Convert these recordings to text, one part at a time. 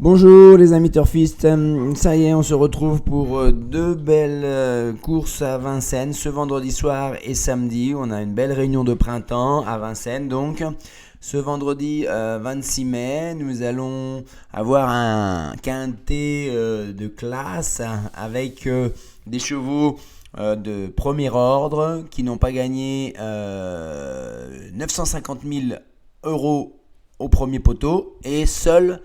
Bonjour les amis turfistes, ça y est, on se retrouve pour deux belles courses à Vincennes ce vendredi soir et samedi. On a une belle réunion de printemps à Vincennes donc. Ce vendredi 26 mai, nous allons avoir un quintet de classe avec des chevaux de premier ordre qui n'ont pas gagné 950 000 euros au premier poteau et seul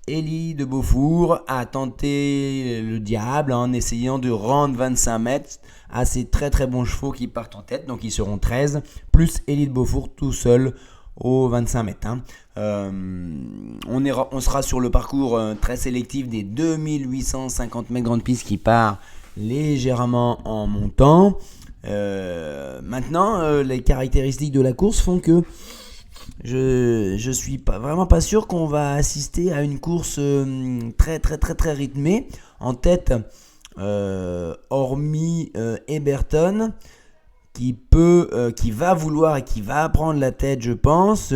Élie de Beaufour a tenté le diable en essayant de rendre 25 mètres à ces très très bons chevaux qui partent en tête. Donc ils seront 13, plus Élie de Beaufour tout seul aux 25 mètres. On sera sur le parcours très sélectif des 2850 mètres grande piste qui part légèrement en montant. Maintenant, les caractéristiques de la course font que je suis vraiment pas sûr qu'on va assister à une course très très très très rythmée. En tête, hormis Eberton, qui va vouloir et qui va prendre la tête, je pense.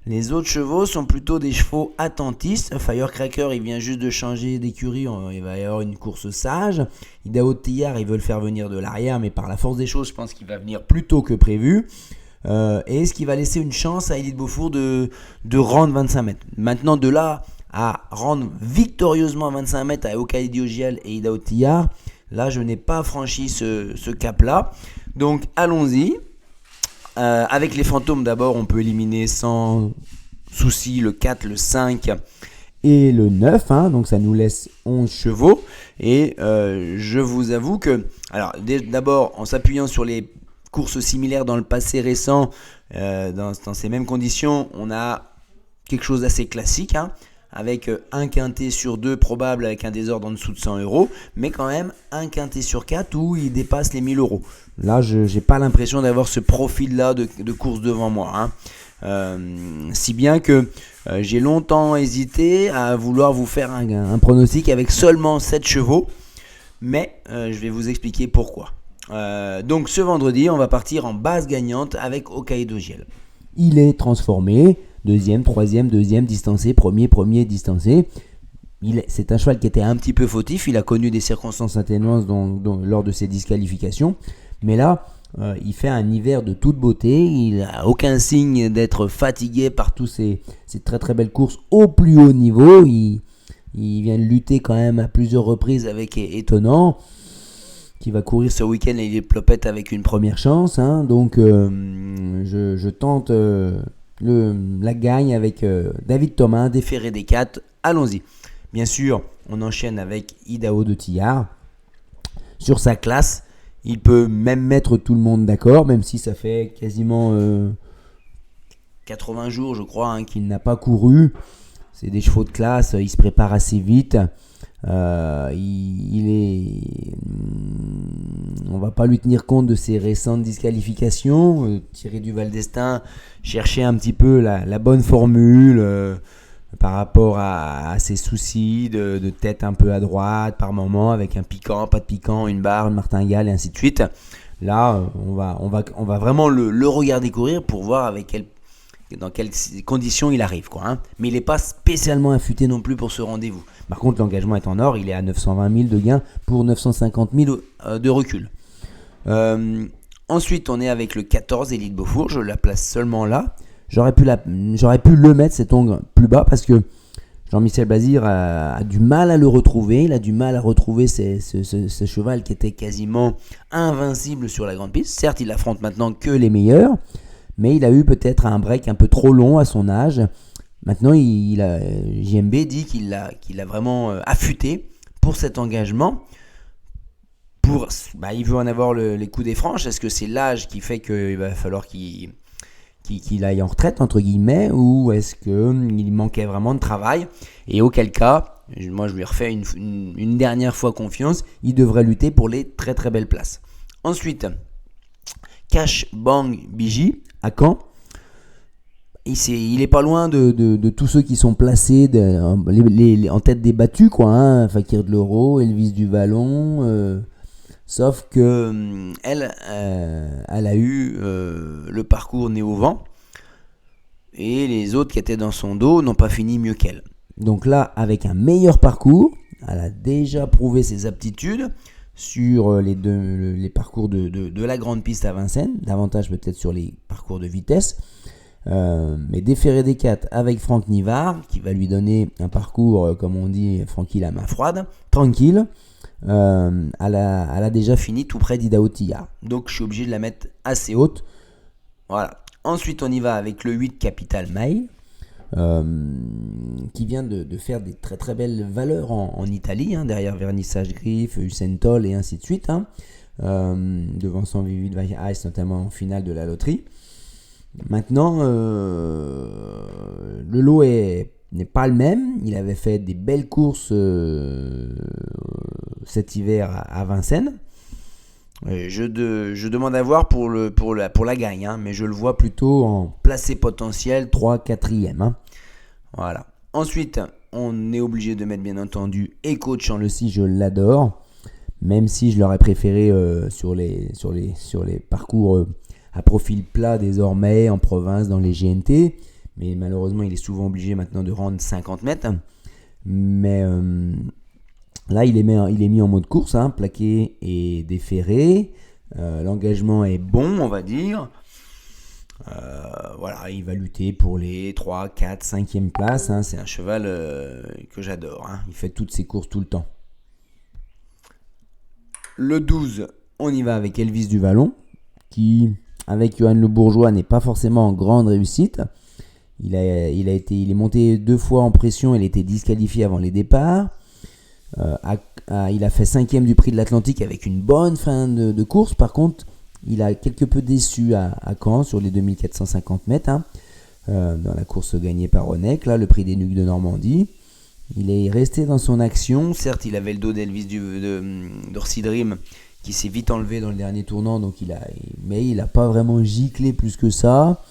Les autres chevaux sont plutôt des chevaux attentistes. Firecracker, il vient juste de changer d'écurie, il va y avoir une course sage. Idaho Tillard, ils veulent faire venir de l'arrière, mais par la force des choses, je pense qu'il va venir plus tôt que prévu. Et ce qui va laisser une chance à Élie de Beaufour de rendre 25 mètres. Maintenant, de là à rendre victorieusement 25 mètres à Okaïdi Ogiel et Idaho Tillard, là, je n'ai pas franchi ce cap-là. Donc, allons-y. Avec les fantômes, d'abord, on peut éliminer sans souci le 4, le 5 et le 9. Donc, ça nous laisse 11 chevaux. Et je vous avoue que, alors, d'abord, en s'appuyant sur les courses similaires dans le passé récent, dans ces mêmes conditions, on a quelque chose d'assez classique, avec un quintet sur 2 probable avec un désordre en dessous de 100 euros, mais quand même un quintet sur 4 où il dépasse les 1000 euros. Là, je n'ai pas l'impression d'avoir ce profil-là de course devant moi. Si bien que j'ai longtemps hésité à vouloir vous faire un pronostic avec seulement 7 chevaux, mais je vais vous expliquer pourquoi. Donc ce vendredi, on va partir en base gagnante avec Okaïdi Ogiel. Il est transformé, deuxième, troisième, deuxième, distancé, premier, distancé. C'est un cheval qui était un petit peu fautif, il a connu des circonstances atténuantes lors de ses disqualifications, mais là, il fait un hiver de toute beauté, il n'a aucun signe d'être fatigué par tous ces très très belles courses au plus haut niveau, il vient de lutter quand même à plusieurs reprises avec Étonnant, qui va courir ce week-end et il est plopette avec une première chance. Donc je tente la gagne avec David Thomas, déféré des 4. Allons-y. Bien sûr, on enchaîne avec Idaho de Tillard. Sur sa classe, il peut même mettre tout le monde d'accord, même si ça fait quasiment 80 jours, je crois, qu'il n'a pas couru. C'est des chevaux de classe, il se prépare assez vite. On va pas lui tenir compte de ses récentes disqualifications. Thierry Duval d'Estaing cherchait un petit peu la bonne formule par rapport à ses soucis de tête un peu à droite par moment, avec un piquant, pas de piquant, une barre, une martingale et ainsi de suite. Là, on va vraiment le regarder courir pour voir dans quelles conditions il arrive, Mais il n'est pas spécialement affûté non plus pour ce rendez-vous. Par contre, l'engagement est en or, il est à 920 000 de gain pour 950 000 de recul. Ensuite, on est avec le 14, Élie de Beaufour, je la place seulement là. J'aurais pu le mettre cet ongle plus bas parce que Jean-Michel Bazir a du mal à le retrouver. Il a du mal à retrouver ce cheval qui était quasiment invincible sur la grande piste. Certes, il affronte maintenant que les meilleurs, mais il a eu peut-être un break un peu trop long à son âge. Maintenant, JMB dit qu'il a vraiment affûté pour cet engagement. Il veut en avoir les coups des franches. Est-ce que c'est l'âge qui fait qu'il va falloir qu'il aille en retraite, entre guillemets, ou est-ce qu'il manquait vraiment de travail? Et auquel cas, moi je lui refais une dernière fois confiance, il devrait lutter pour les très très belles places. Ensuite, Cash Bang Biji à Caen. Il est pas loin de tous ceux qui sont placés en tête des battus, Fakir de l'Euro, Elvis du Vallon, sauf que elle a eu le parcours né au vent et les autres qui étaient dans son dos n'ont pas fini mieux qu'elle. Donc là, avec un meilleur parcours, elle a déjà prouvé ses aptitudes sur les parcours de la grande piste à Vincennes, davantage peut-être sur les parcours de vitesse. Mais déféré des 4 avec Franck Nivard, qui va lui donner un parcours, comme on dit, Francky la main froide, tranquille. Elle a déjà fini tout près d'Ida Otilla. Donc je suis obligé de la mettre assez haute. Voilà. Ensuite, on y va avec le 8 Capital Mail, qui vient de faire des très très belles valeurs en Italie, derrière Vernissage Griff, Usain Toll et ainsi de suite, devant son Vivid Ice, notamment en finale de la loterie. Maintenant, le lot n'est pas le même. Il avait fait des belles courses cet hiver à Vincennes. Je demande à voir pour la gagne, mais je le vois plutôt en placé potentiel 3-4e. Voilà. Ensuite, on est obligé de mettre bien entendu Echo de Champ-le-Cy, je l'adore. Même si je l'aurais préféré sur les parcours à profil plat désormais en province dans les GNT. Mais malheureusement, il est souvent obligé maintenant de rendre 50 mètres. Mais là, il est mis en mode course, plaqué et déferré. L'engagement est bon, on va dire. Voilà, il va lutter pour les 3, 4, 5e places. C'est un cheval que j'adore. Il fait toutes ses courses tout le temps. Le 12, on y va avec Elvis du Vallon, qui, avec Johan Le Bourgeois, n'est pas forcément en grande réussite. Il est monté 2 fois en pression, il a été disqualifié avant les départs. Il a fait 5e du prix de l'Atlantique avec une bonne fin de course. Par contre, il a quelque peu déçu à Caen sur les 2450 mètres, dans la course gagnée par Onek, là, le prix des Nuques de Normandie. Il est resté dans son action. Certes, il avait le dos d'Elvis d'Orsi Dream qui s'est vite enlevé dans le dernier tournant, mais il n'a pas vraiment giclé plus que ça.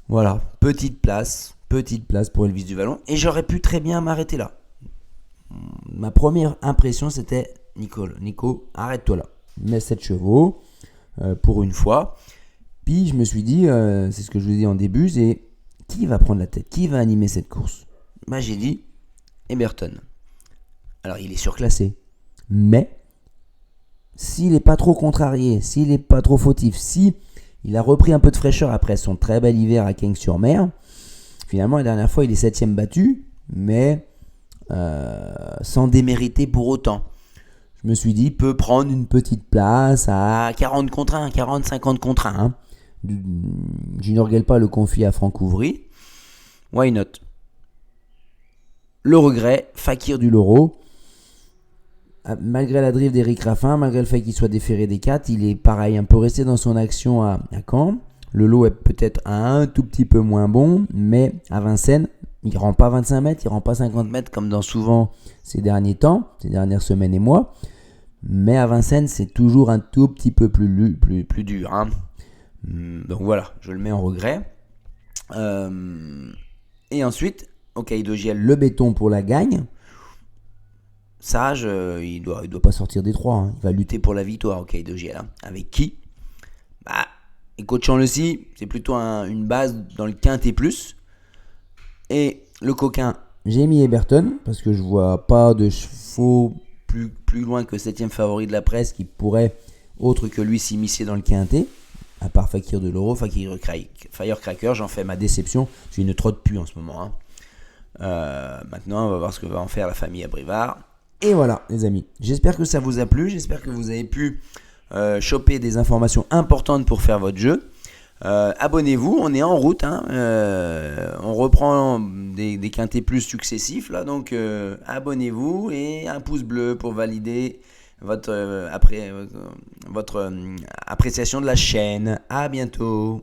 Voilà, petite place pour Elvis du Vallon. Et j'aurais pu très bien m'arrêter là. Ma première impression, c'était Nico, arrête-toi là. Mets 7 chevaux pour une fois. Puis je me suis dit, c'est ce que je vous ai dit en début, c'est qui va prendre la tête, qui va animer cette course. J'ai dit Eberton. Alors il est surclassé, mais s'il n'est pas trop contrarié, s'il n'est pas trop fautif, si il a repris un peu de fraîcheur après son très bel hiver à Cagnes-sur-Mer, finalement la dernière fois il est 7e battu, mais sans démériter pour autant. Je me suis dit, peut prendre une petite place à 40 contre 1, 40-50 contre 1. Junior Gelpa le confie à Franck Ouvry. Why not? Le regret, Fakir du Loro. Malgré la drift d'Éric Raffin, malgré le fait qu'il soit déféré des 4, il est pareil, un peu resté dans son action à Caen. Le lot est peut-être un tout petit peu moins bon, mais à Vincennes, il ne rend pas 25 mètres, il ne rend pas 50 mètres comme dans souvent ces derniers temps, ces dernières semaines et mois. Mais à Vincennes, c'est toujours un tout petit peu plus dur. Donc voilà, je le mets en regret. Et ensuite, Hokkaido GL, le béton pour la gagne. Sage, il doit pas sortir des 3. Il va lutter pour la victoire, Hokkaido GL. Avec qui? Echo de Champ-le-Cy, c'est plutôt une base dans le quintet plus. Et le coquin, j'ai mis Eberton, parce que je vois pas de chevaux plus loin que 7e favori de la presse qui pourrait, autre que lui, s'immiscer dans le quintet. À part Fakir de l'Euro, Firecracker, j'en fais ma déception. Je ne trotte plus en ce moment. Maintenant, on va voir ce que va en faire la famille Abrivard. Et voilà, les amis. J'espère que ça vous a plu. J'espère que vous avez pu choper des informations importantes pour faire votre jeu. Abonnez-vous, on est en route. On reprend des quintés plus successifs. Là, donc, abonnez-vous et un pouce bleu pour valider votre appréciation de la chaîne. À bientôt.